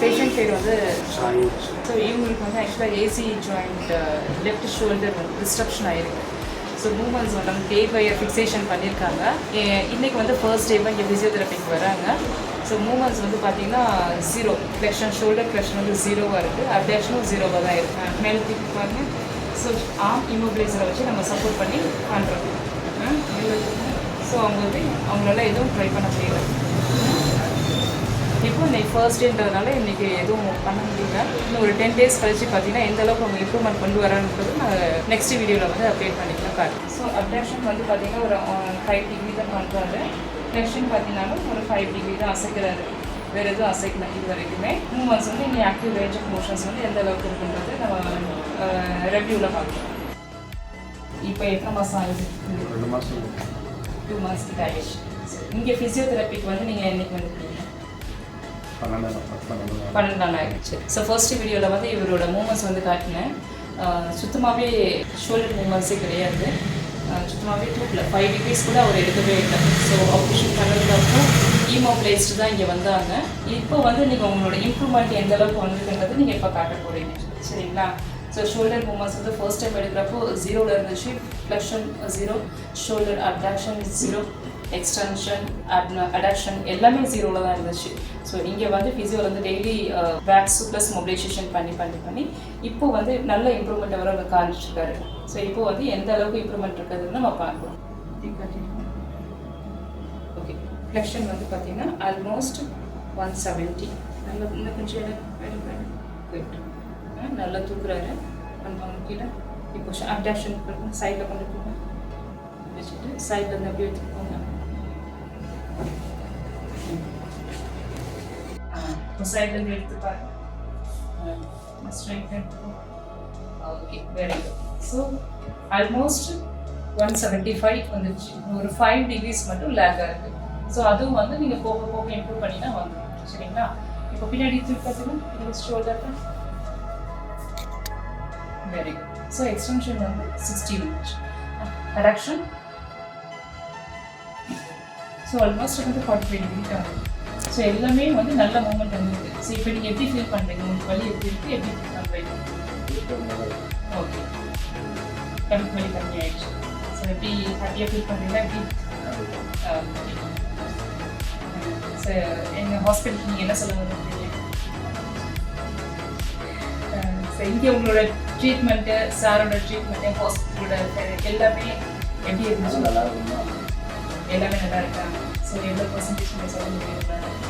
Patient பேர் வந்து so இவங்களுக்கு வந்து ஆக்சுவலாக ஏசி ஜாயிண்ட் லெஃப்ட் ஷோல்டர் வந்து டிஸ்ட்ரப்ஷன் ஆகிருக்கு. ஸோ மூமெண்ட்ஸ் வந்து நம்ம டே பை ஃபிக்ஸேஷன் பண்ணியிருக்காங்க. இன்றைக்கி வந்து ஃபர்ஸ்ட் டேவாக இங்கே ஃபிசியோதெரபிக்கு வராங்க. ஸோ மூமெண்ட்ஸ் வந்து பார்த்திங்கன்னா 0 ஃப்ளெக்ஷன், ஷோல்டர் ஃப்ளெக்ஷன் வந்து 0வாக இருக்குது, அப்டேஷனும் 0வாக தான் இருக்குது. மேலே தூக்கி பாருங்கள். ஸோ ஆர்ம் இமோபிளைசரை வச்சு நம்ம சப்போர்ட் பண்ணி பண்ணுறோம். ஸோ அவங்க வந்து அவங்களால எதுவும் ட்ரை பண்ண முடியல. இப்போ இன்றைக்கி ஃபர்ஸ்ட் டேன்றதுனால இன்றைக்கி எதுவும் பண்ண முடியல. இன்னும் ஒரு 10 days கழிச்சு பார்த்தீங்கன்னா எந்த அளவுக்கு அவங்க இம்ப்ரூவ்மெண்ட் கொண்டு வரான்றது நான் நெக்ஸ்ட் வீடியோவில் வந்து அப்டேட் பண்ணிக்கலாம் காட்டுறேன். ஸோ அப்டேஷன் வந்து பார்த்திங்கன்னா ஒரு 5 degree தான் பண்ணுறாரு. ஃப்ளெக்ஷன் பார்த்தீங்கன்னாலும் ஒரு 5 degree தான் அசைக்கிறாரு. வேறு எதுவும் அசைக்கல இது வரைக்குமே. மூமெண்ட்ஸ் வந்து இங்கே ஆக்டிவ் ரேஞ்ச் ஆஃப் மோஷன்ஸ் வந்து எந்த அளவுக்கு இருக்குன்றது நம்ம ரெவ்யூவில் பார்க்கலாம். இப்போ எத்தனை மாதம் ஆகுது? 2 மாதம் 2 மாதத்துக்கு ஆகிடுச்சு. இங்கே ஃபிசியோதெரப்பிக்கு வந்து நீங்கள் என்றைக்கு வந்து 12 நாள் ஆகிடுச்சு. ஸோ ஃபர்ஸ்ட் வீடியோவில் வந்து இவரோட மூமெண்ட்ஸ் வந்து காட்டினேன். சுத்தமாகவே ஷோல்டர் மூமெண்ட்ஸே கிடையாது. சுத்தமாகவே தூக்கல 5 degrees கூட அவர் எடுக்கவே இல்லை. ஸோ ஆப்ரேஷன் பண்ணதுக்கப்புறம் ஈமோபிளைஸ்டு தான் இங்கே வந்தாங்க. இப்போ வந்து நீங்கள் உங்களோட இம்ப்ரூவ்மெண்ட் எந்த அளவுக்கு வந்துருக்குன்றது நீங்கள் இப்போ காட்ட போகிறீங்க. சரிங்களா? ஸோ ஷோல்டர் மூமெண்ட்ஸ் வந்து ஃபர்ஸ்ட் டைம் எடுக்கிறப்போ 0ல் இருந்துச்சு. ஃப்ளெக்ஷன் 0, ஷோல்டர் அப்டாக்ஷன் 0, எக்ஸ்டென்ஷன் அடாக்ஷன் எல்லாமே 0ல் தான் இருந்துச்சு. ஸோ இங்கே வந்து ஃபிசியோவில் வந்து டெய்லி வேக்ஸ் ப்ளஸ் மொபிலைசேஷன் பண்ணி இப்போ வந்து நல்ல இம்ப்ரூவ்மெண்ட் அவர் அவங்க காமிச்சிருக்காரு. ஸோ இப்போ வந்து எந்த அளவுக்கு இம்ப்ரூவ்மெண்ட் இருக்குதுன்னு நம்ம பார்க்கலாம். ஓகே, ஃப்ளெக்ஷன் வந்து பார்த்தீங்கன்னா ஆல்மோஸ்ட் 170. நல்லா இன்னும் கொஞ்சம் போயிட்டு நல்லா தூக்குறாரு. கீழே இப்போ அப்டாக்ஷன் சைடில் கொண்டு போங்க, வச்சுட்டு சைடில் இருந்து அப்படியே எடுத்துக்கோங்க. இப்போ சைட்லேருந்து எடுத்து பாருங்க. ஸ்ட்ரைட் எடுத்துக்கோ. Okay, very good. So almost 175 வந்துடுச்சு. ஒரு 5 degrees மட்டும் லேக்காக இருக்குது. ஸோ அதுவும் வந்து நீங்கள் போக போக இம்ப்ரூவ் பண்ணினா வந்துடும். சரிங்களா? இப்போ பின்னாடி தூக்கி பார்த்தீங்கன்னா shoulder very good. So extension வந்து 60 வந்துச்சு. அடாக்ஷன் ஸோ ஆல்மோஸ்ட் வந்து 45 degree ஆகும். ஸோ எல்லாமே வந்து நல்ல மூமெண்ட் வந்துருக்கு. ஸோ இப்போ நீங்கள் எப்படி ஃபீல் பண்ணுறீங்க? உங்களுக்கு வலி எப்படி இருக்குது? எப்படி ஃபீல் பண்ணுறீங்க? ஓகே, வலி கம்மி ஆகிடுச்சு. ஸோ எப்படி ஹாப்பியாக ஃபீல் பண்ணுறீங்களா? எப்படி? ஸோ எங்கள் ஹாஸ்பிட்டலுக்கு நீங்கள் என்ன சொல்ல வந்துருக்கீங்க? ஸோ இங்கே உங்களோட ட்ரீட்மெண்ட்டு, சாரோட ட்ரீட்மெண்ட்டு, ஹாஸ்பிட்டலோட எல்லாமே எப்படி இருந்துச்சு? எல்லாமே நல்லா இருக்காங்க. ஸோ எவ்வளோ பர்சன்டேஜ் சொல்ல முடியும்?